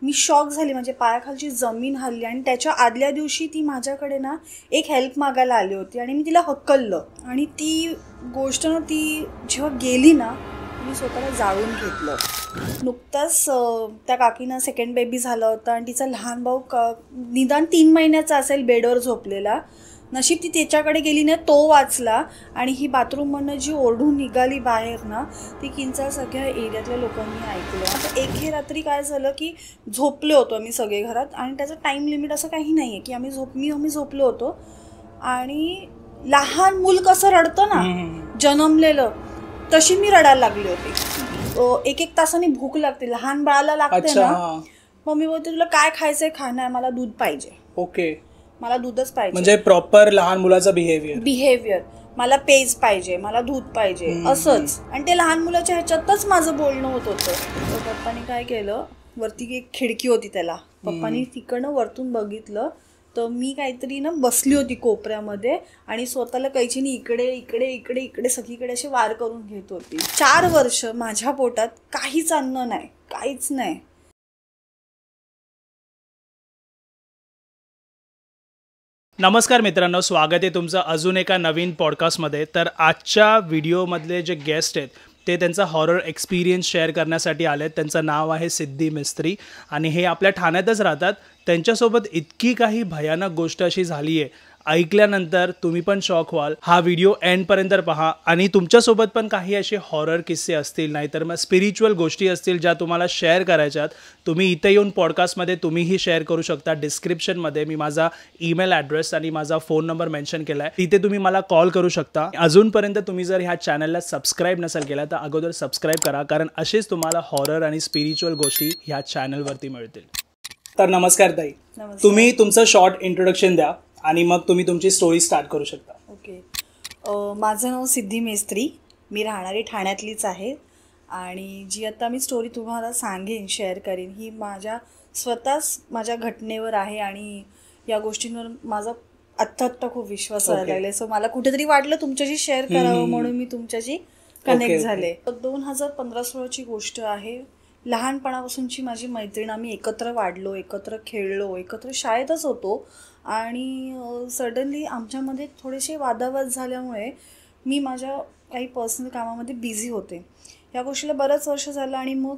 मी shock झाली, म्हणजे पायाखालची जमीन हलली. आणि त्याच्या आदल्या दिवशी ती माझ्याकडे ना एक हेल्प मागायला आली होती आणि मी तिला हकललं. आणि ती गोष्ट ना, ती जेव्हा गेली ना, मी स्वतःला जाळून घेतलं. नुकताच त्या काकीनं सेकंड बेबी झाला होता आणि तिचा लहान भाऊ निदान 3 महिन्याचा असेल, बेडवर झोपलेला. नशीब ती त्याच्याकडे गेली नाही, तो वाचला. आणि ही बाथरूममधनं जी ओरडून निघाली बाहेर ना, ती किंचा सगळ्या एरियातल्या लोकांनी ऐकलं. आता एके रात्री काय झालं की झोपले होतो आम्ही सगळे घरात, आणि त्याचं टाईम लिमिट असं काही नाही आहे की आम्ही झोपलो होतो. आणि लहान मूल कसं रडतं ना, जन्मलेलं, तशी मी रडायला लागली होती. एक तासाने भूक लागते, लहान बाळाला लागते ना. मम्मी बोलते तुला काय खायचंय, खाणं आहे, मला दूध पाहिजे. ओके, मला दूधच पाहिजे, म्हणजे प्रॉपर लहान मुलाचा बिहेवियर. मला पेज पाहिजे, मला दूध पाहिजे, असंच. आणि ते लहान मुलाच्या ह्याच्यातच माझं बोलणं होत होतं. तर पप्पानी काय केलं, वरती एक खिडकी होती त्याला, पप्पानी तिकडनं वरतून बघितलं तर मी काहीतरी ना बसली होती कोपऱ्यामध्ये आणि स्वतःला कैचीने इकडे इकडे इकडे इकडे सगळीकडे असे वार करून घेत होती. 4 वर्ष माझ्या पोटात काहीच अन्न नाही, काहीच नाही. नमस्कार मित्रांनो, स्वागत आहे तुमचं अजून एका नवीन पॉडकास्टमध्ये. तर आजच्या व्हिडिओमधले जे गेस्ट आहेत ते त्यांचा हॉरर एक्सपिरियन्स शेअर करण्यासाठी आले आहेत. त्यांचं नाव आहे सिद्धी मिस्त्री आणि हे आपल्या ठाण्यातच राहतात. त्यांच्यासोबत इतकी काही भयानक गोष्ट अशी झाली आहे, ऐकल्यानंतर तुम्ही पण शॉक व्हाल. हा व्हिडिओ एंडपर्यंत पहा आणि तुमच्यासोबत पण काही असे हॉरर किस्से असतील, नाहीतर मग स्पिरिच्युअल गोष्टी असतील ज्या तुम्हाला शेअर करायच्यात, तुम्ही इथे येऊन पॉडकास्टमध्ये तुम्हीही शेअर करू शकता. डिस्क्रिप्शनमध्ये मी माझा ईमेल ॲड्रेस आणि माझा फोन नंबर मेन्शन केला आहे, तिथे तुम्ही मला कॉल करू शकता. अजूनपर्यंत तुम्ही जर ह्या चॅनलला सबस्क्राईब नसेल केला तर अगोदर सबस्क्राईब करा, कारण असेच तुम्हाला हॉरर आणि स्पिरिच्युअल गोष्टी ह्या चॅनलवरती मिळतील. तर नमस्कार ताई, तुम्ही तुमचं शॉर्ट इंट्रोडक्शन द्या आणि मग तुम्ही तुमची स्टोरी स्टार्ट करू शकता. ओके, माझं नाव सिद्धी मेस्त्री, मी राहणारी ठाण्यातलीच आहे. आणि जी आता मी स्टोरी तुम्हाला सांगेन, शेअर करेन, ही माझ्या घटनेवर आहे. आणि या गोष्टींवर माझा आत्ता खूप विश्वास व्हायला लागला. सो मला कुठेतरी वाटलं तुमच्याशी शेअर करावं, म्हणून मी तुमच्याशी कनेक्ट झाले. 2015-16ची गोष्ट आहे. लहानपणापासूनची माझी मैत्रीण, आम्ही एकत्र वाढलो, एकत्र खेळलो, एकत्र शाळेतच होतो. आणि सडनली आमच्यामध्ये थोडेसे वादावाद झाल्यामुळे मी माझ्या काही पर्सनल कामामध्ये बिझी होते. या गोष्टीला बरंच वर्ष झालं. आणि मग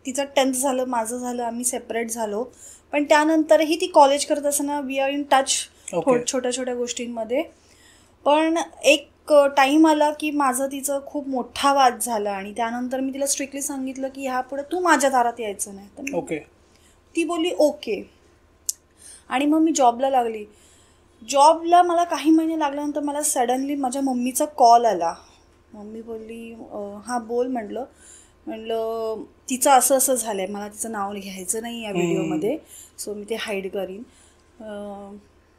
तिचं 10th झालं, माझं झालं, आम्ही सेपरेट झालो. पण त्यानंतरही ती कॉलेज करत असताना वी आर इन टच छोट्या छोट्या गोष्टींमध्ये. पण एक टाईम आला की माझं तिचं खूप मोठा वाद झाला. आणि त्यानंतर मी तिला स्ट्रिक्टली सांगितलं की ह्यापुढे तू माझ्या दारात यायचं नाही. तर ती बोलली ओके. आणि मग मी जॉबला लागली. जॉबला मला काही महिने लागल्यानंतर मला सडनली माझ्या मम्मीचा कॉल आला. मम्मी बोलली हां बोल. म्हणलं तिचं असं झालं आहे, मला तिचं नाव घ्यायचं नाही या व्हिडिओमध्ये, सो मी ते हाईड करीन.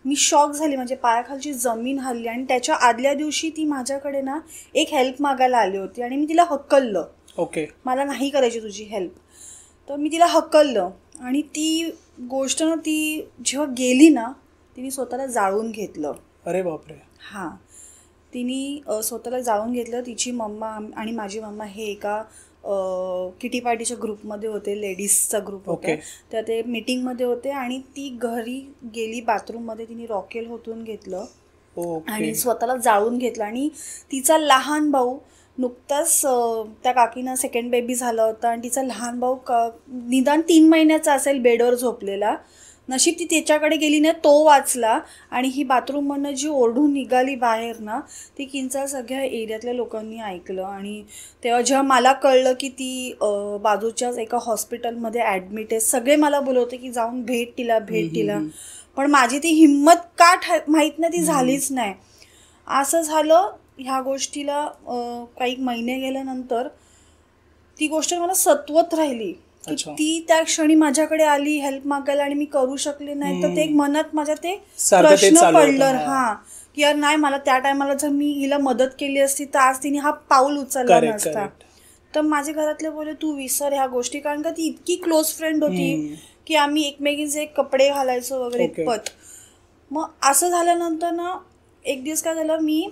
मी शॉक झाली, म्हणजे पायाखालची जमीन हलली. आणि त्याच्या आदल्या दिवशी ती माझ्याकडे ना एक हेल्प मागायला आली होती आणि मी तिला हकललं. ओके, मला नाही करायची तुझी हेल्प. तर मी तिला हकललं. आणि ती गोष्ट ना, ती जेव्हा गेली ना, तिने स्वतःला जाळून घेतलं. अरे बापरे. हां, तिने स्वतःला जाळून घेतलं. तिची मम्मा आणि माझी मम्मा हे एका किटी पार्टीच्या ग्रुपमध्ये होते, लेडीजचा ग्रुप होता. त्या ते मीटिंगमध्ये होते. आणि ती घरी गेली, बाथरूममध्ये तिने रॉकेल ओतून घेतलं आणि स्वतःला जाळून घेतलं. आणि तिचा लहान भाऊ, नुकताच त्या काकीनं सेकंड बेबी झाला होता आणि तिचा लहान भाऊ निदान 3 महिन्याचा असेल, बेडवर झोपलेला. नशीब ती त्याच्याकडे गेली नाही, तो वाचला. आणि ही बाथरूममधनं जी ओरडून निघाली बाहेर ना, ती किंचा सगळ्या एरियातल्या लोकांनी ऐकलं. आणि तेव्हा जेव्हा मला कळलं की ती बाजूच्याच एका हॉस्पिटलमध्ये ॲडमिट आहे, सगळे मला बोलवते की जाऊन भेट तिला. पण माझी ती हिंमत का माहीत नाही, ती झालीच नाही. असं झालं. ह्या गोष्टीला काही महिने गेल्यानंतर ती गोष्ट मला सत्वत राहिली की ती त्या क्षणी माझ्याकडे आली हेल्प मागायला आणि मी करू शकले नाही. तर ते एक मनात माझ्या ते प्रश्न पडलं, हां, की यार नाही, मला त्या टायमाला जर मी हिला मदत केली असती तर आज तिने हा पाऊल उचलला नसता. तर माझे घरातले बोलले तू विसर ह्या गोष्टी, कारण का ती इतकी क्लोज फ्रेंड होती की आम्ही एकमेकींचे कपडे घालायचो वगैरे इतपत. मग असं झाल्यानंतर ना, एक दिवस काय झालं, मी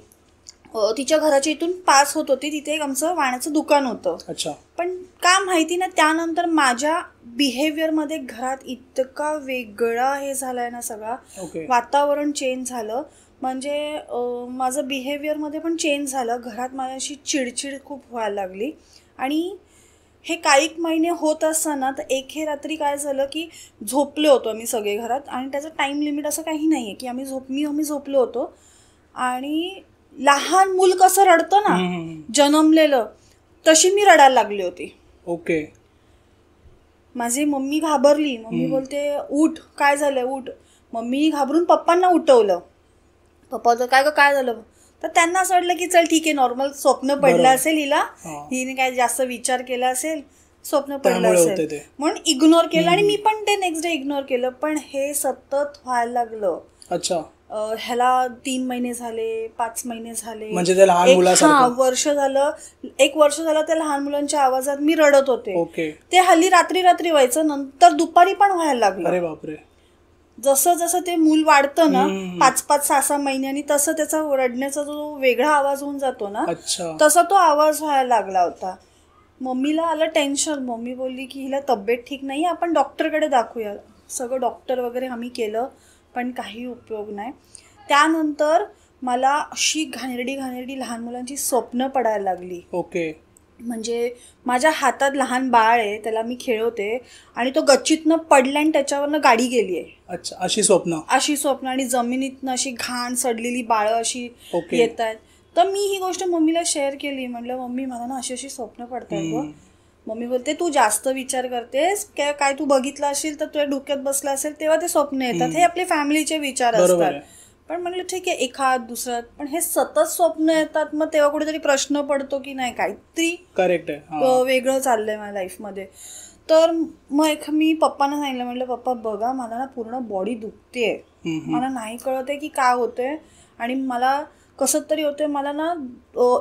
तिच्या घराच्या इथून पास होत होती, तिथे एक आमचं वाण्याचं दुकान होतं. अच्छा. पण का माहिती ना, त्यानंतर माझ्या बिहेवियरमध्ये घरात इतका वेगळा हे झालाय ना, सगळा वातावरण चेंज झालं. म्हणजे माझं बिहेवियरमध्ये पण चेंज झालं. घरात माझ्याशी चिडचिड खूप व्हायला लागली. आणि हे काही महिने होत असताना तर हे रात्री काय झालं की झोपलो होतो आम्ही सगळे घरात. आणि त्याचं टाईम लिमिट असं काही नाही आहे की आम्ही झोपलो होतो. आणि लहान मूल कसं रडतं ना, जन्मलेलं, तशी मी रडायला लागली होती. ओके. माझी मम्मी घाबरली. मम्मी बोलते उठ, काय झालं, उठ. मम्मी घाबरून पप्पांना उठवलं. पप्पा तर काय झालं. तर त्यांना असं वाटलं की चल ठीक आहे, नॉर्मल स्वप्न पडलं असेल हिला, हिने काय जास्त विचार केला असेल, स्वप्न पडलं असेल म्हणून इग्नोर केलं. आणि मी पण ते नेक्स्ट डे इग्नोर केलं. पण हे सतत व्हायला लागलं. अच्छा. ह्याला 3 महिने झाले, 5 महिने झाले, म्हणजे ते लहान मुलासारखं. वर्ष झालं, 1 वर्ष झालं. त्या लहान मुलांच्या आवाजात मी रडत होते. ते हल्ली रात्री व्हायचं, नंतर दुपारी पण व्हायला लागलं. अरे बापरे. जसं जसं ते मूल वाढतं ना, 5-5, 6-6 महिन्यांनी, तसं त्याचा रडण्याचा जो वेगळा आवाज होऊन जातो ना, तसा तो आवाज व्हायला लागला होता. मम्मीला आलं टेन्शन. मम्मी बोलली की हिला तब्येत ठीक नाही, आपण डॉक्टरकडे दाखवूया. सगळं डॉक्टर वगैरे आम्ही केलं, पण काही उपयोग नाही. त्यानंतर मला अशी घाणेरडी लहान मुलांची स्वप्न पडायला लागली. ओके. म्हणजे माझ्या हातात लहान बाळ आहे, त्याला मी खेळवते आणि तो गच्चीतनं पडला आणि त्याच्यावरनं गाडी गेली आहे. अच्छा. अशी स्वप्न. आणि जमिनीतनं अशी घाण सडलेली बाळं अशी येत आहेत. तर मी ही गोष्ट मम्मीला शेअर केली. म्हटलं मम्मी, मला ना अशी स्वप्न पडतायत गं. मम्मी बोलते तू जास्त विचार करतेस, काय तू बघितलं असेल तर तुझ्या डोक्यात बसलं असेल तेव्हा ते स्वप्न येतात. हे आपले फॅमिलीचे विचार असतात. पण म्हटलं ठीक आहे, एखाद दुसरं, पण हे सतत स्वप्न येतात. मग तेव्हा कुठेतरी प्रश्न पडतो की नाही, काहीतरी करेक्ट आहे, वेगळं चाललंय माझ्या लाईफमध्ये. तर मग मी पप्पांना सांगितलं. म्हटलं पप्पा बघा, मला ना पूर्ण बॉडी दुखतेय, मला नाही कळत आहे की काय होतंय. आणि मला कसं तरी होतंय. मला ना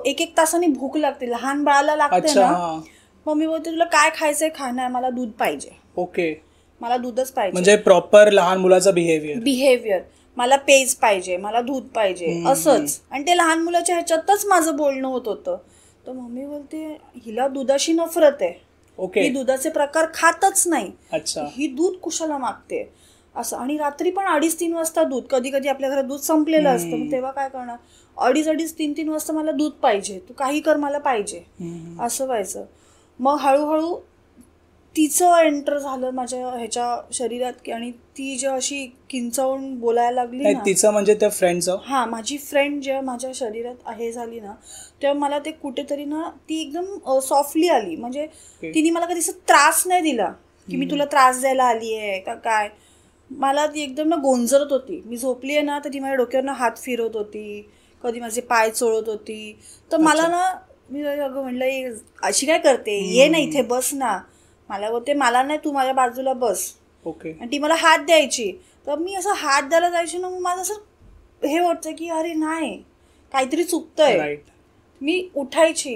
1-1 तासांनी भूक लागते, लहान बाळाला लागते ना. मम्मी बोलते तुला काय खायचंय, खाणार, मला दूध पाहिजे. ओके. मला दूधच पाहिजे. म्हणजे प्रॉपर लहान मुलाचं बिहेवियर. मला पेज पाहिजे, मला दूध पाहिजे, असंच. आणि ते लहान मुलाच्या ह्याच्यातच माझं बोलणं होत होतं. तर मम्मी बोलते हिला दुधाशी नफरत आहे, ही दुधाचे प्रकार खातच नाही, ही दूध कुशाला मागते असं. आणि रात्री पण 2:30-3 वाजता दूध, कधी कधी आपल्या घरात दूध संपलेलं असतं. मग तेव्हा काय करणार, 2:30-3 वाजता मला दूध पाहिजे, तू काही कर, मला पाहिजे, असं व्हायचं. मग हळूहळू तिचं एंटर झालं माझ्या ह्याच्या शरीरात. आणि ती जेव्हा अशी किंचाळून बोलायला लागली ना, तिचं म्हणजे त्या फ्रेंडचं, माझी फ्रेंड जेव्हा माझ्या शरीरात हे झाली ना, तेव्हा मला ते कुठेतरी ना, ती एकदम सॉफ्टली आली. म्हणजे तिने मला कधी त्रास नाही दिला की मी तुला त्रास द्यायला आली आहे का काय. मला ती एकदम ना गोंजरत होती. मी झोपली आहे ना, तर ती माझ्या डोक्यावरनं हात फिरवत होती, कधी माझे पाय चोळत होती. तर मला ना, मी अगं म्हणलं अशी काय करते, ये ना इथे बस ना. मला बोलते मला नाही, तू माझ्या बाजूला बस. आणि ती मला हात द्यायची. तर मी असं हात द्यायला जायची ना, मग माझं असं हे वाटतं की अरे नाही, काहीतरी चुकतंय. मी उठायची,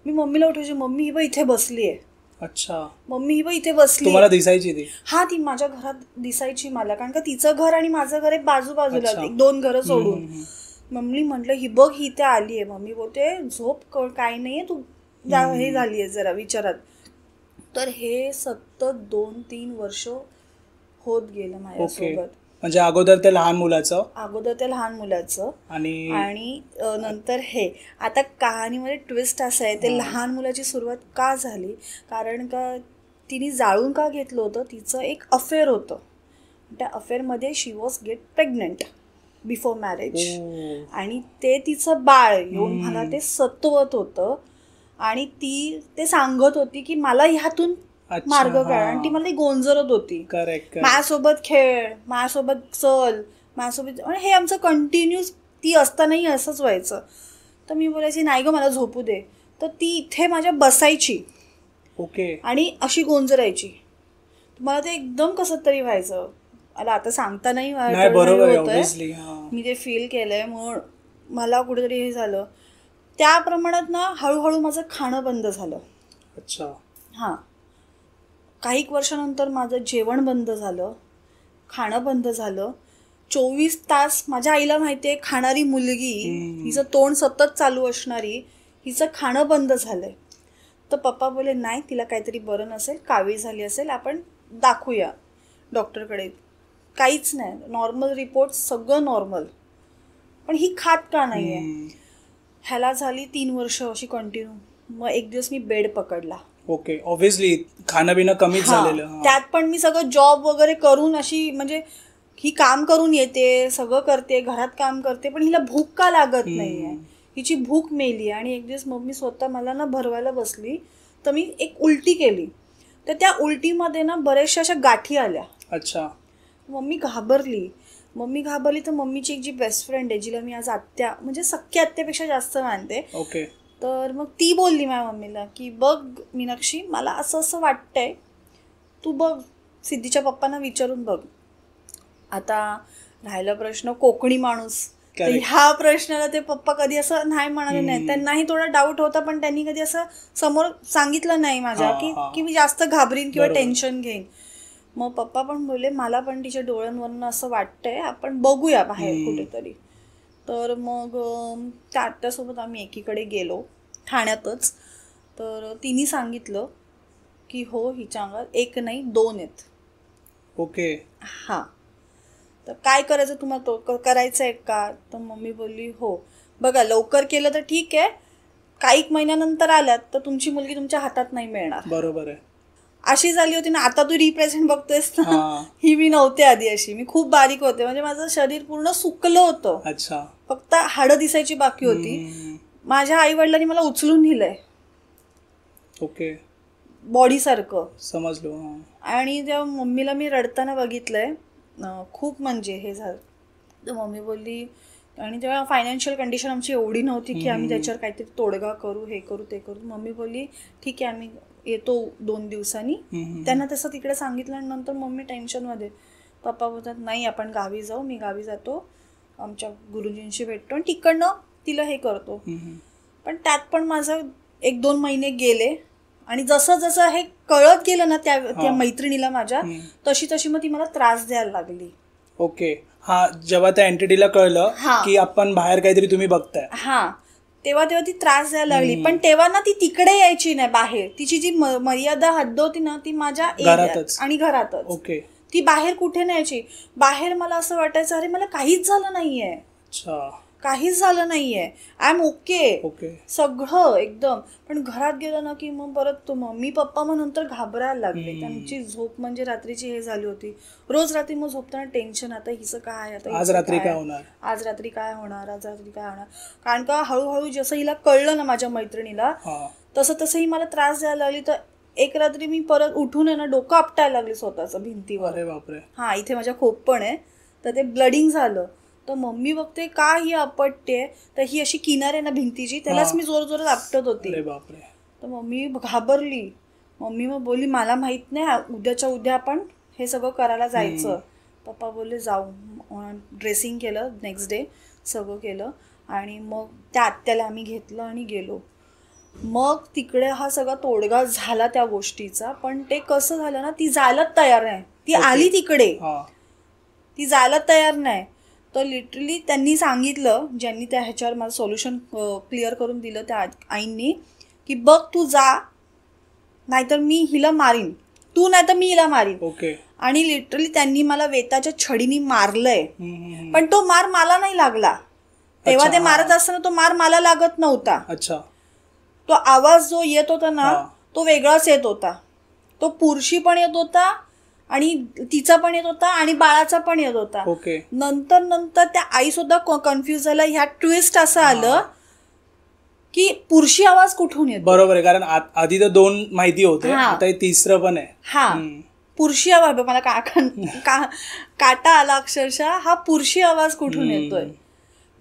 मी मम्मीला उठायची, मम्मी ही बाई इथे बसली आहे. अच्छा. मम्मी ही बाई इथे बसली. तुम्हाला दिसायची ती? हा, ती माझ्या घरात दिसायची मला, कारण का तिचं घर आणि माझं घर एक बाजूबाजूला, 1-2 घरं सोडून. मम्मी म्हटलं ही बघ, ही इथे आली आहे. मम्मी बोलते झोप, काय नाहीये, तू हे झाली आहे जरा विचारात. तर हे सतत 2-3 वर्ष होत गेलं माझ्यासोबत. म्हणजे अगोदर ते लहान मुलाचं आणि नंतर हे. आता कहाणीमध्ये ट्विस्ट असं आहे, ते लहान मुलाची सुरुवात का झाली, कारण का तिने जाळून का घेतलं होतं, तिचं एक अफेअर होतं. त्या अफेअरमध्ये she was get pregnant before marriage. आणि ते तिचं बाळ येऊन मला ते सतवत होतं. आणि ती ते सांगत होती की मला ह्यातून मार्ग काढ. आणि ती मला गोंजरत होती, माझ्यासोबत खेळ, माझ्यासोबत चल, माझ्यासोबत. आणि हे आमचं कंटिन्यूस ती असतानाही असंच व्हायचं. तर मी बोलायची नाही गं, मला झोपू दे. तर ती इथे माझ्या बसायची आणि अशी गोंजरायची. मला ते एकदम कसं तरी व्हायचं. मला आता सांगता नाही होतंय, मी ते फील केलंय, म्हणून मला कुठेतरी हे झालं. त्या प्रमाणात ना हळूहळू माझं खाणं बंद झालं. अच्छा. हां, काही वर्षानंतर माझं जेवण बंद झालं, खाणं बंद झालं. 24 तास माझ्या आईला माहितीये खाणारी मुलगी, हिचं तोंड सतत चालू असणारी, हिचं खाणं बंद झालंय. तर पप्पा बोले नाही, तिला काहीतरी बरं नसेल, कावीळ झाली असेल, आपण दाखवूया डॉक्टरकडे. काहीच नाही, नॉर्मल रिपोर्ट, सगळं नॉर्मल. पण ही खात का नाहीये? ह्याला झाली 3 वर्ष अशी कंटिन्यू. मग एक दिवस मी बेड पकडला. ओके, ऑब्व्हियसली खाणं पिणं कमीच झालेलं. त्यात पण मी सगळं जॉब वगैरे करून अशी, म्हणजे ही काम करून येते, सगळं करते, घरात काम करते, पण हिला भूक का लागत नाहीये? हिची भूक मेली. आणि एक दिवस मम्मी स्वतः मला ना भरवायला बसली, तर मी एक उलटी केली. तर त्या उलटीमध्ये ना बऱ्याचशा अशा गाठी आल्या. अच्छा. मम्मी घाबरली. तर मम्मीची एक जी बेस्ट फ्रेंड आहे, जिला मी आज आत्या, म्हणजे सख्या आत्यापेक्षा जास्त मानते. ओके. तर मग ती बोलली माझ्या मम्मीला की बघ मीनाक्षी, मला असं असं वाटतंय, तू बघ सिद्धीच्या पप्पांना विचारून बघ. आता राहिला प्रश्न कोकणी माणूस, तर ह्या प्रश्नाला ते पप्पा कधी असं नाही म्हणाले नाही. त्यांनाही थोडा डाऊट होता, पण त्यांनी कधी असं समोर सांगितलं नाही माझ्या की मी जास्त घाबरीन किंवा टेन्शन घेईन. मग पप्पा पण बोलले मला पण तिच्या डोळ्यांवरनं असं वाटतंय, आपण बघूया बाहेर कुठेतरी. तर मग त्या आत्यासोबत आम्ही एकीकडे गेलो ठाण्यातच. तर तिने सांगितलं की हो, हिच्या अंगात 1 नाही 2 आहेत. ओके. हां. तर काय करायचं तुम्हाला, तो करायचं आहे का? तर मम्मी बोलली हो. बघा लवकर केलं तर ठीक आहे, काही महिन्यानंतर आल्यात तर तुमची मुलगी तुमच्या हातात नाही मिळणार. बरोबर आहे. अशी झाली होती ना. आता तू रिप्रेझेंट बघतोयस ना, ही मी नव्हते आधी अशी. मी खूप बारीक होते, म्हणजे माझं शरीर पूर्ण सुकलं होतं. अच्छा. फक्त हाडं दिसायची बाकी होती. माझ्या आई वडिलांनी मला उचलून नेलंय. ओके. बॉडी सारखं. समजलो. आणि जेव्हा मम्मीला मी रडताना बघितलंय, खूप म्हणजे हे झालं. तर मम्मी बोलली, आणि तेव्हा फायनान्शियल कंडिशन आमची एवढी नव्हती की आम्ही त्याच्यावर काहीतरी तोडगा करू, हे करू ते करू. मम्मी बोलली ठीक आहे, आम्ही येतो 2 दिवसांनी. त्यांना तसं तिकडे सांगितलं. आणि नंतर मम्मी टेन्शनमध्ये. पप्पा बोलतात नाही, आपण गावी जाऊ, मी गावी जातो, आमच्या गुरुजींशी भेटतो आणि तिकडनं तिला हे करतो. पण त्यात पण माझं 1-2 महिने गेले. आणि जसं जसं हे कळत गेलं ना त्या मैत्रिणीला माझ्या, तशी तशी मग ती मला त्रास द्यायला लागली. ओके. हा, जेव्हा त्या एंटिटीला कळलं की आपण बाहेर काहीतरी तुम्ही बघताय, तेव्हा ती त्रास द्यायला लागली. पण तेव्हा ना ती तिकडे यायची नाही बाहेर. तिची जी मर्यादा हद्द होती ना, ती माझ्या एरियात आणि घरातच. ओके. ती बाहेर कुठे नाही यायची. बाहेर मला असं वाटायचं अरे मला काहीच झालं नाहीये. अच्छा. काहीच झालं नाहीये, आय एम ओके, सगळं एकदम. पण घरात गेलं ना की मग परत मम्मी पप्पा मग नंतर घाबरायला लागले. त्यांची झोप म्हणजे रात्रीची हे झाली होती. रोज रात्री मग झोपताना टेन्शन, आता हिचं काय, आता आज रात्री काय होणार, आज रात्री काय होणार. कारण का हळूहळू जसं हिला कळलं ना माझ्या मैत्रिणीला, तसं तसं ही मला त्रास द्यायला लागली. तर एक रात्री मी परत उठून आहे ना डोकं आपटायला लागली स्वतःचं भिंतीवर. अरे बापरे. इथे माझ्या खोप पण आहे, तर ते ब्लडिंग झालं. तर मम्मी बघते का ही आपटते, तर ही अशी किनार आहे ना भिंतीची, त्यालाच मी जोर जोरात आपटत होती. तर मम्मी घाबरली. मम्मी मग बोलली मला माहित नाही, उद्याच्या उद्या आपण हे सगळं करायला जायचं. पप्पा बोलले जाऊ. ड्रेसिंग केलं, नेक्स्ट डे सगळं केलं. आणि मग त्या आत्याला आम्ही घेतलं आणि गेलो. मग तिकडे हा सगळा तोडगा झाला त्या गोष्टीचा. पण ते कसं झालं ना, ती जायलाच तयार नाही. ती आली तिकडे, ती जायला तयार नाही. तर लिटरली त्यांनी सांगितलं, ज्यांनी त्या ह्याच्यावर मला सोल्युशन क्लिअर करून दिलं त्या आईंनी, की बघ तू जा, नाहीतर मी हिला मारीन, तू नाहीतर मी हिला मारीन. ओके. आणि लिटरली त्यांनी मला वेताच्या छडीने मारलंय. पण तो मार मला नाही लागला. तेव्हा ते मारत असताना तो मार मला लागत नव्हता. अच्छा. तो आवाज जो येत होता ना, तो वेगळाच येत होता. तो पुरुषी पण येत होता आणि तिचा पण येत होता आणि बाळाचा पण येत होता. नंतर त्या आई सुद्धा कन्फ्युज झाला. ह्या ट्विस्ट असं आलं की पुरुषी आवाज कुठून येतो. बरोबर आहे, कारण आधी तर 2 माहिती होते, आता 3रं पण आहे. पुरुषी आवाज, मला काटा आला अक्षरशः. हा पुरुषी आवाज कुठून येतोय.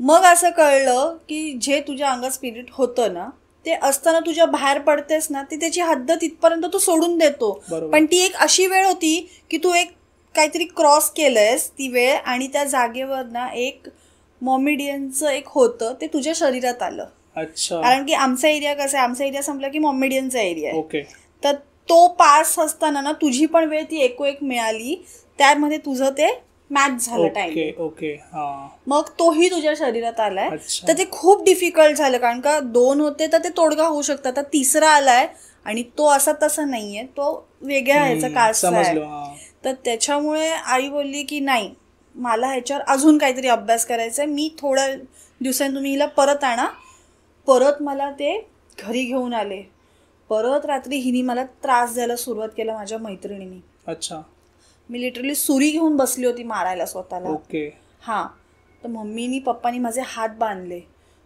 मग असं कळलं की जे तुझ्या अंगात स्पिरिट होतं ना, ते असताना तुझ्या बाहेर पडतेस ना, ती त्याची हद्द तिथपर्यंत तू सोडून देतो. पण ती एक अशी वेळ होती की तू एक काहीतरी क्रॉस केलंयस ती वेळ, आणि त्या जागेवर ना एक मॉमेडियनचं एक होतं, ते तुझ्या शरीरात आलं. कारण की आमचा एरिया कसा आहे, आमचा एरिया संपला की मॉमेडियनचा एरिया आहे. तर तो पास असताना ना तुझी पण वेळ ती एकोएक मिळाली, त्यामध्ये तुझं ते मॅच झाला टाइम. ओके ओके हा. मग तोही तुझ्या शरीरात आलाय. अच्छा. तर ते खूप डिफिकल्ट झालं, कारण का 2 होते तर ते तोडगा होऊ शकतात. आता 3रा आलाय आणि तो असा तसा नाहीये, तो वेगळ्या ह्याचा कास्टचा आहे. समजलो हा. तर त्याच्यामुळे आई बोलली की नाही, मला ह्याच्यावर अजून काहीतरी अभ्यास करायचा आहे, मी थोड्या दिवसांनी तुम्ही हिला परत आणा. परत मला ते घरी घेऊन आले. परत रात्री हिने मला त्रास द्यायला सुरुवात केला माझ्या मैत्रिणीने. अच्छा. मी लिटरली सुरी घेऊन बसली होती मारायला स्वतःला. ओके. हां. तर मम्मीनी पप्पानी माझे हात बांधले.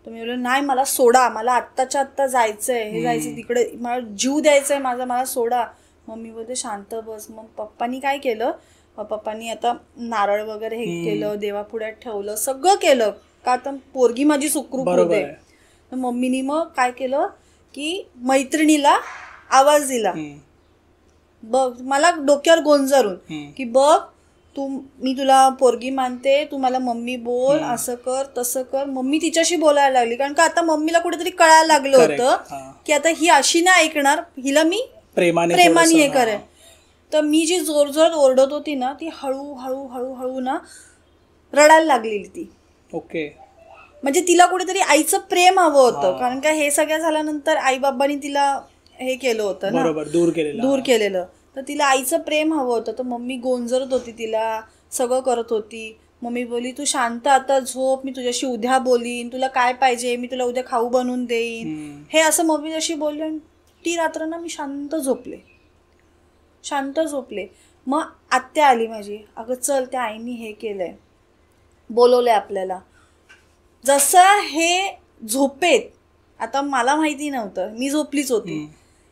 तर मी बोलले नाही, मला सोडा, मला आत्ताच्या आत्ता जायचंय, हे जायचं तिकडे, मला जीव द्यायचा आहे माझा, मला सोडा. मम्मी बोलते शांत बस. मग पप्पानी काय केलं, पप्पानी आता नारळ वगैरे हे केलं, देवापुढ्यात ठेवलं, सगळं केलं, का आता पोरगी माझी सुखरूप होते. तर मम्मीनी मग काय केलं की मैत्रिणीला आवाज दिला, बघ, मला डोक्यावर गोंजारून की बघ तू, मी तुला पोरगी मानते, तू मला मम्मी बोल, असं कर तसं कर. मम्मी तिच्याशी बोलायला लागली, कारण का आता मम्मीला कुठेतरी कळायला लागलं होतं की आता ही अशी नाही ऐकणार, हिला मी प्रेमाने हे करेन. तर मी जी जोर जोरात ओरडत होती ना, ती हळूहळू हळूहळू ना रडायला लागलेली ती. ओके. म्हणजे तिला कुठेतरी आईचं प्रेम हवं होतं, कारण का हे सगळं झाल्यानंतर आई बाबांनी तिला हे केलं होतं ना, दूर केलेलं. तर तिला आईचं प्रेम हवं होतं. तर मम्मी गोंजरत होती, तिला सगळं करत होती. मम्मी बोली तू शांत आता झोप, मी तुझ्याशी उद्या बोलीन, तुला काय पाहिजे मी तुला उद्या खाऊ बनवून देईन, हे असं मम्मी जशी बोलली. आणि ती रात्र ना मी शांत झोपले. मग आत्या आली माझी, अगं चल त्या आईनी हे केलंय, बोलवलंय आपल्याला. जसं हे झोपेत, आता मला माहिती नव्हतं, मी झोपलीच होती,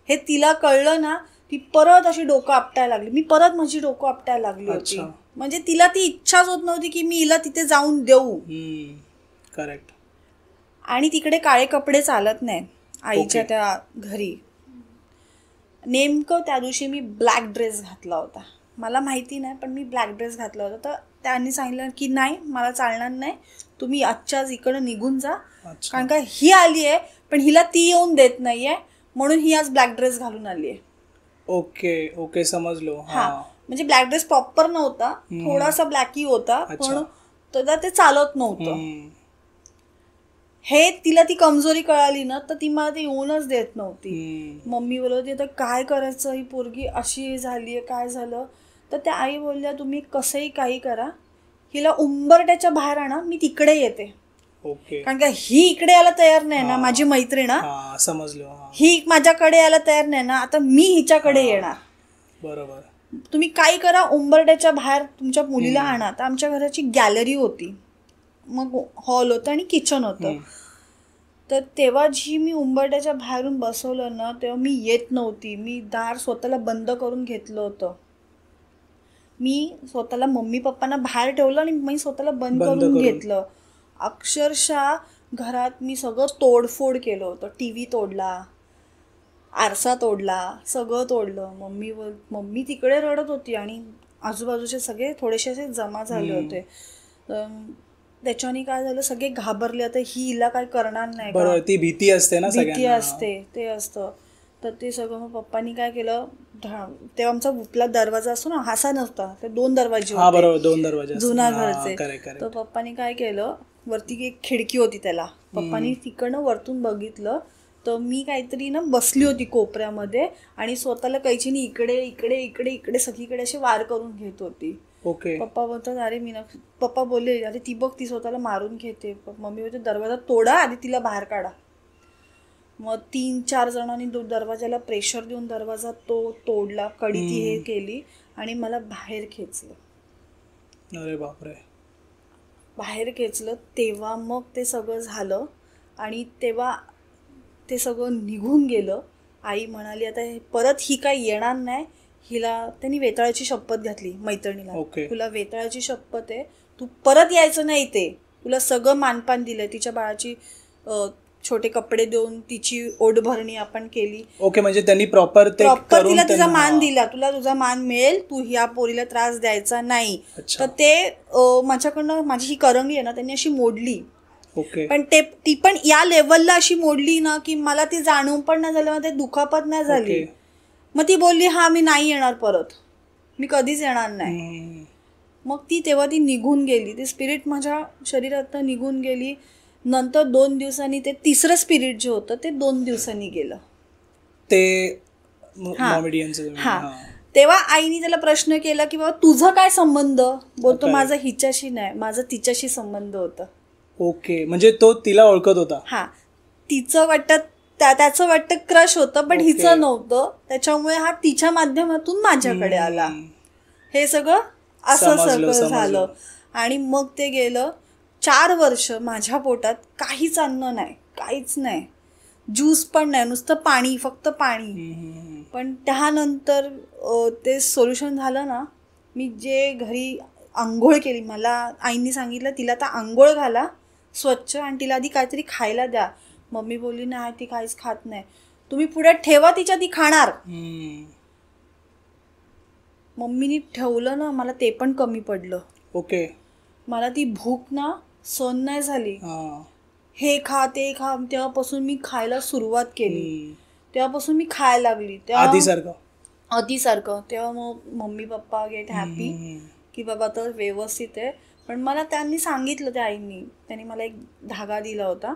हे तिला कळलं ना, ती परत अशी डोकं आपटायला लागली. मी परत माझी डोकं आपटायला लागली होती. म्हणजे तिला ती इच्छाच होत नव्हती की मी हिला तिथे जाऊन देऊ. करेक्ट. आणि तिकडे काळे कपडे चालत नाहीत आईच्या त्या घरी. नेमकं त्या दिवशी मी ब्लॅक ड्रेस घातला होता, मला माहिती नाही, पण मी ब्लॅक ड्रेस घातला होता. तर त्यांनी सांगितलं की नाही, मला चालणार नाही, तुम्ही आजच्याच इकडं निघून जा, कारण का ही आली आहे पण हिला ती येऊन देत नाहीये, म्हणून ही आज ब्लॅक ड्रेस घालून आली आहे. ओके ओके, समजलो. हा, म्हणजे ब्लॅक ड्रेस प्रॉपर नव्हता, थोडासा ब्लॅकी होता, पण ते चालत नव्हतं. हे तिला ती कमजोरी कळाली ना, तर ती मला ते येऊनच देत नव्हती. मम्मी बोलत आता काय करायचं, ही पोरगी अशी झालीये, काय झालं. तर त्या आई बोलल्या तुम्ही कसंही काही करा, हिला उंबरट्याच्या बाहेर आणा, मी तिकडे येते. कारण का ही इकडे यायला तयार नाही ना, माझी मैत्रीण, समजलो, ही माझ्याकडे यायला तयार नाही ना, आता मी हिच्याकडे येणार. बरोबर. तुम्ही काय करा, उंबरट्याच्या बाहेर तुमच्या मुलीला आणा. तर आमच्या घराची गॅलरी होती, मग हॉल होता आणि किचन होतं. तर तेव्हा जी मी उंबरट्याच्या बाहेरून बसवलं ना, तेव्हा मी येत नव्हती. मी दार स्वतःला बंद करून घेतलं होतं. मी स्वतःला मम्मी पप्पांना बाहेर ठेवलं आणि मी स्वतःला बंद करून घेतलं. अक्षरशः घरात मी सगळं तोडफोड केलं होतं. टीव्ही तोडला, आरसा तोडला, सगळं तोडलं. मम्मी तिकडे रडत होती आणि आजूबाजूचे सगळे थोडेसे असे जमा झाले होते. त्याच्याने काय झालं, सगळे घाबरले, आता ही हिला काय करणार नाही का, ती भीती असते ना, भीती असते, ते असतं. तर ते सगळं मग पप्पांनी काय केलं, तेव्हा आमचा उपला दरवाजा असतो ना, हासा नसता, ते 2 दरवाजे होते जुना घरचे. तर पप्पानी काय केलं, वरती एक खिडकी होती त्याला, पप्पानी तिकडनं वरतून बघितलं. तर मी काहीतरी ना बसली होती कोपऱ्यामध्ये आणि स्वतःला कैचीने इकडे इकडे इकडे इकडे सगळीकडे असे वार करून घेत होती. पप्पा बोलतात अरे पप्पा बोलले अरे ती बघ, ती स्वतःला मारून घेते. मम्मी बोलते दरवाजा तोडा, आधी तिला बाहेर काढा. मग 3-4 जणांनी दरवाजाला प्रेशर देऊन दरवाजा तोडला, कडी ती हे केली आणि मला बाहेर खेचलं. अरे बापरे. बाहेर खेचलं. तेव्हा मग ते सगळं झालं आणि तेव्हा ते सगळं निघून गेलं. आई म्हणाली आता परत ही काही येणार नाही. हिला त्यांनी वेताळाची शपथ घातली मैत्रिणीला, तुला वेताळाची शपथ आहे, तू परत यायचं नाही, ते तुला सगळं मानपान दिलंय. तिच्या बाळाची छोटे कपडे देऊन तिची ओढभरणी आपण केली. म्हणजे त्यांनी प्रॉपर तिला तिचा मान दिला, तुला तुझा मान मिळेल, तू ह्या पोरीला त्रास द्यायचा नाही. तर ते माझ्याकडनं माझी ही करंगली आहे ना, त्यांनी अशी मोडली. पण ती पण या लेवलला अशी मोडली ना की मला ती जाणून पण नाही झालं, ते दुखापत नाही झाली. मग ती बोलली हा मी नाही येणार परत, मी कधीच येणार नाही. मग तेव्हा ती निघून गेली, ती स्पिरिट माझ्या शरीरातनं निघून गेली. नंतर 2 दिवसांनी ते तिसरं स्पिरिट जे होतं ते 2 दिवसांनी गेलं. ते हां. मॉमेडियनचं. हां. तेव्हा आईने त्याला प्रश्न केला की बाबा तुझा काय संबंध? बोलतो माझा हिच्याशी नाही, माझा तिच्याशी संबंध होता. ओके, म्हणजे तो तिला ओळखत होता. हां, तिचं वाटतं त्याचं वाटतं क्रश होतं, पण हिचं नव्हतं. त्याच्यामुळे हा तिच्या माध्यमातून माझ्याकडे आला. हे सगळं असं सगळं झालं. आणि मग ते गेलं 4 वर्ष माझ्या पोटात काहीच अन्न नाही, काहीच नाही, ज्यूस पण नाही, नुसतं पाणी, फक्त पाणी. पण त्यानंतर ते सोल्युशन झालं ना. मी जे घरी आंघोळ केली, मला आईने सांगितलं तिला आता आंघोळ घाला स्वच्छ आणि तिला आधी काहीतरी खायला द्या. मम्मी बोलली नाही ती काहीच खात नाही. तुम्ही पुढे ठेवा तिच्या, ती खाणार. मम्मीनी ठेवलं ना, मला ते पण कमी पडलं. ओके. मला ती भूक ना सहन नाही झाली. हे खा ते खा. तेव्हापासून मी खायला सुरुवात केली. तेव्हापासून मी खायला लागली आधीसारखं. तेव्हा मग मम्मी पप्पा गेट हॅपी की बाबा तर व्यवस्थित आहे. पण मला त्यांनी सांगितलं, त्या आईंनी, त्यांनी मला एक धागा दिला होता,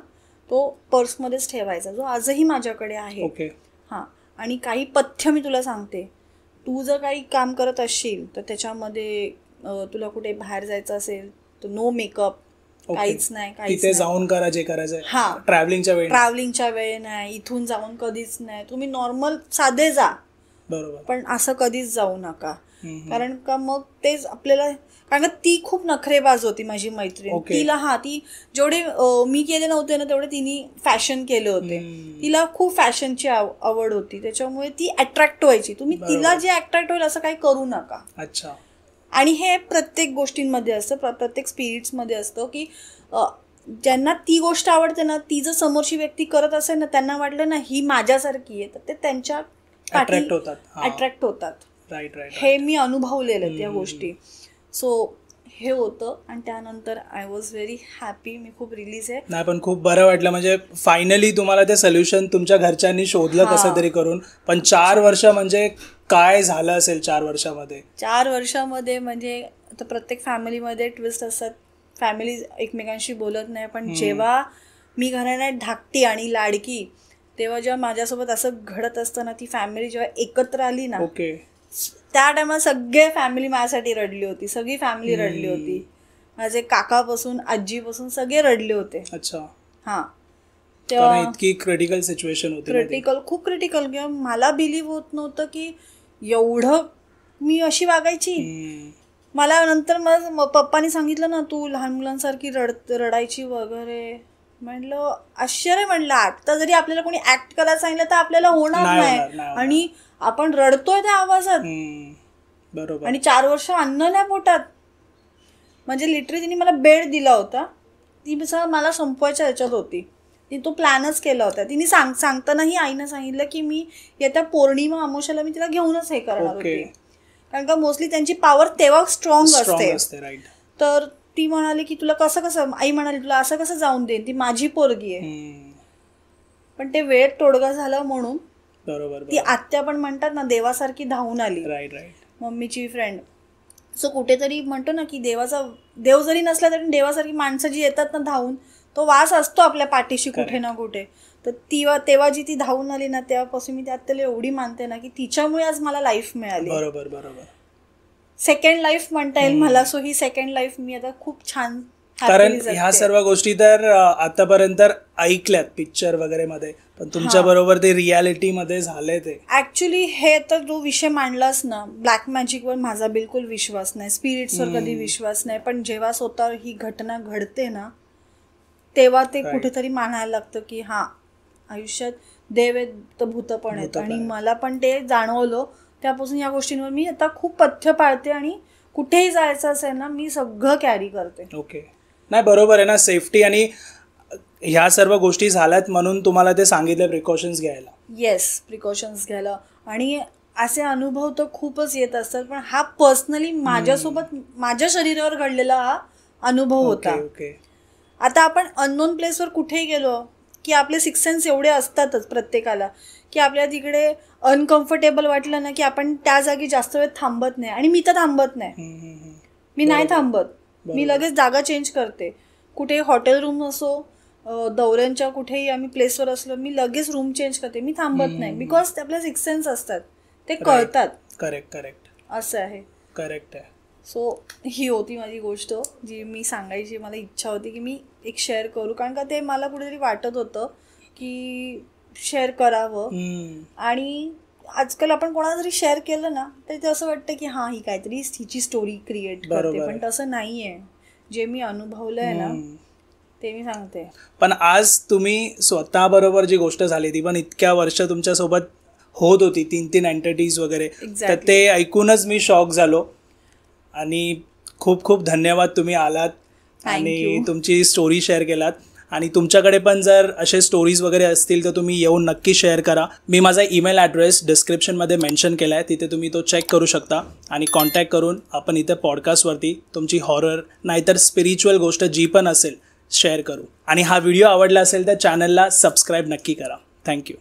तो पर्समध्येच ठेवायचा, जो आजही माझ्याकडे आहे. हां. आणि काही पथ्य मी तुला सांगते. तू जर काही काम करत असशील तर त्याच्यामध्ये तुला कुठे बाहेर जायचं असेल तर नो मेकअप, काहीच नाही, तिथे जाऊन करा जे करायचं. हां. ट्रॅव्हलिंगच्या वेळी नाही, इथून जाऊन कधीच नाही. तुम्ही नॉर्मल साधे जा, बरोबर, पण असं कधीच जाऊ नका. कारण का मग तेच आपल्याला, कारण ती खूप नखरेबाज होती माझी मैत्रीण. तिला ती जेवढे मी केले नव्हते ना तेवढे तिने फॅशन केले होते. तिला खूप फॅशनची आवड होती, त्याच्यामुळे ती अट्रॅक्ट व्हायची. तुम्ही तिला जे अट्रॅक्ट होईल असं काही करू नका. अच्छा. आणि हे प्रत्येक गोष्टींमध्ये असतं, प्रत्येक स्पिरिट्समध्ये असतं की ज्यांना ती गोष्ट आवडते ना, ती जर समोरची व्यक्ती करत असेल ना, त्यांना वाटलं ना ही माझ्यासारखी आहे, तर ते त्यांच्या अट्रॅक्ट होतात. हे मी अनुभवलेलं त्या गोष्टी. सो हे होतं. आणि त्यानंतर आय वॉज व्हेरी हॅपी. मी खूप रिलीज आहे. नाही, पण खूप बरं वाटलं. म्हणजे फायनली तुम्हाला ते सोल्युशन तुमच्या घरच्यांनी शोधलं कसं तरी करून. पण 4 वर्ष म्हणजे काय झालं असेल 4 वर्षामध्ये? 4 वर्षामध्ये म्हणजे आता प्रत्येक फॅमिलीमध्ये ट्विस्ट असतात, फॅमिली एकमेकांशी बोलत नाही. पण जेव्हा मी घराण्यात धाकटी आणि लाडकी, तेव्हा जेव्हा माझ्यासोबत असं घडत असताना ती फॅमिली जेव्हा एकत्र आली ना, त्या टायमाला सगळे फॅमिली माझ्यासाठी रडली होती, सगळी फॅमिली रडली होती. माझे काकापासून आजीपासून सगळे रडले होते. अच्छा. हां. तेव्हा इतकी क्रिटिकल सिच्युएशन होती. खूप क्रिटिकल. किंवा मला बिलीव्ह होत नव्हतं की एवढं मी अशी वागायची. मला नंतर मला पप्पानी सांगितलं ना, तू लहान मुलांसारखी रडायची वगैरे. म्हटलं आश्चर्य. म्हटलं आता जरी आपल्याला कोणी ऍक्ट करायला सांगितलं तर आपल्याला होणार नाही. आणि आपण रडतोय त्या आवाजात. बरोबर. आणि 4 वर्ष अन्न नाही पोटात. म्हणजे लिटरली तिने मला बेड दिला होता. ती मला संपवायच्या ह्याच्यात होती. ती तो प्लॅनच केला होता. तिने सांगतानाही आईनं सांगितलं की मी येत्या पौर्णिमा अमावस्येला मी तिला घेऊनच हे करणार होती. कारण का मोस्टली त्यांची पॉवर तेव्हा स्ट्रॉंग असते. तर ती म्हणाली की तुला कसं आई म्हणाली तुला असं कसं जाऊन देईन, ती माझी पोरगी आहे. पण ते वेळ तोडगा झाला म्हणून. बरोबर. ती आत्या पण म्हणतात ना देवासारखी धावून आली. मम्मीची फ्रेंड. सो कुठेतरी म्हणतो ना की देव जरी नसला तरी देवासारखी माणसं जी येतात ना धावून, तो वास असतो आपल्या पाठीशी कुठे ना कुठे. तर तेव्हा जी ती धावून आली ना, तेव्हापासून मी त्या आत्याला एवढी मानते ना की तिच्यामुळे आज मला लाईफ मिळाली. बरोबर. सेकंड लाईफ म्हणता येईल मला. सो ही सेकंड लाईफ मी आता खूप छान. कारण ह्या सर्व गोष्टी तर आतापर्यंत ऐकल्यात पिक्चर वगैरे मध्ये, पण तुमच्या बरोबर ते रियालिटी मध्ये झाले. ते ऍक्च्युली हे तर जो विषय मांडलास ना, ब्लॅक मॅजिकवर माझा बिलकुल विश्वास नाही, स्पिरिट्सवर कधी विश्वास नाही. पण जेव्हा स्वतः ही घटना घडते ना, तेव्हा ते कुठेतरी मानायला लागतं की हा आयुष्यात देव तर भूत पण आहेत. आणि मला पण ते जाणवलं. त्यापासून या गोष्टींवर मी आता खूप पथ्य पाळते आणि कुठेही जायचं असेल ना मी सगळं कॅरी करते. ओके. नाही, बरोबर आहे ना, सेफ्टी. आणि ह्या सर्व गोष्टी झाल्यात म्हणून तुम्हाला ते सांगितलं प्रिकॉशन्स घ्यायला. येस, प्रिकॉशन्स घ्यायला. आणि असे अनुभव तर खूपच येत असतात, पण हा पर्सनली माझ्यासोबत माझ्या शरीरावर घडलेला हा अनुभव होता. आता आपण अननोन प्लेसवर कुठेही गेलो की आपले 6 सेन्स एवढे असतातच प्रत्येकाला की आपल्याला तिकडे अनकम्फर्टेबल वाटलं ना की आपण त्या जागी जास्त वेळ थांबत नाही. आणि मी तर थांबत नाही. मी नाही थांबत. मी लगेच जागा चेंज करते. कुठे हॉटेल रूम असो, दौऱ्यांच्या कुठेही आम्ही प्लेसवर असलो, मी लगेच रूम चेंज करते. मी थांबत नाही. बिकॉज ते आपल्या सिक्स सेन्स असतात, ते कळतात. करेक्ट असं आहे. करेक्ट आहे. सो ही होती माझी गोष्ट जी मी सांगायची. मला इच्छा होती की मी एक शेअर करू, कारण का ते मला कुठेतरी वाटत होतं की शेअर करावं. आणि आजकाल आपण कोणाला जरी शेअर केलं ना तर ते असं वाटतं की हां, ही काहीतरी हिची स्टोरी क्रिएट करते, पण तसं नाही आहे. जे मी अनुभवलंय ना ते मी सांगते. पण आज तुम्ही स्वतः बरोबर जी गोष्ट झाली ती पण इतक्या वर्ष तुमच्यासोबत होत होती, 3 एंटिटीज वगैरे, तर ते ऐकूनच मी शॉक झालो. आणि खूप खूप धन्यवाद, तुम्ही आलात आणि तुमची स्टोरी शेअर केलात. आणि तुमच्याकडे पण जर असे स्टोरीज वगैरे असतील तर तुम्ही येऊन नक्की शेअर करा. मी माझा ईमेल ॲड्रेस डिस्क्रिप्शनमध्ये मेन्शन केला आहे, तिथे तुम्ही तो चेक करू शकता आणि कॉन्टॅक्ट करून आपण इथे पॉडकास्टवरती तुमची हॉरर नाहीतर स्पिरिच्युअल गोष्ट जी पण असेल शेअर करू. आणि हा व्हिडिओ आवडला असेल तर चॅनलला सबस्क्राईब नक्की करा. थँक्यू.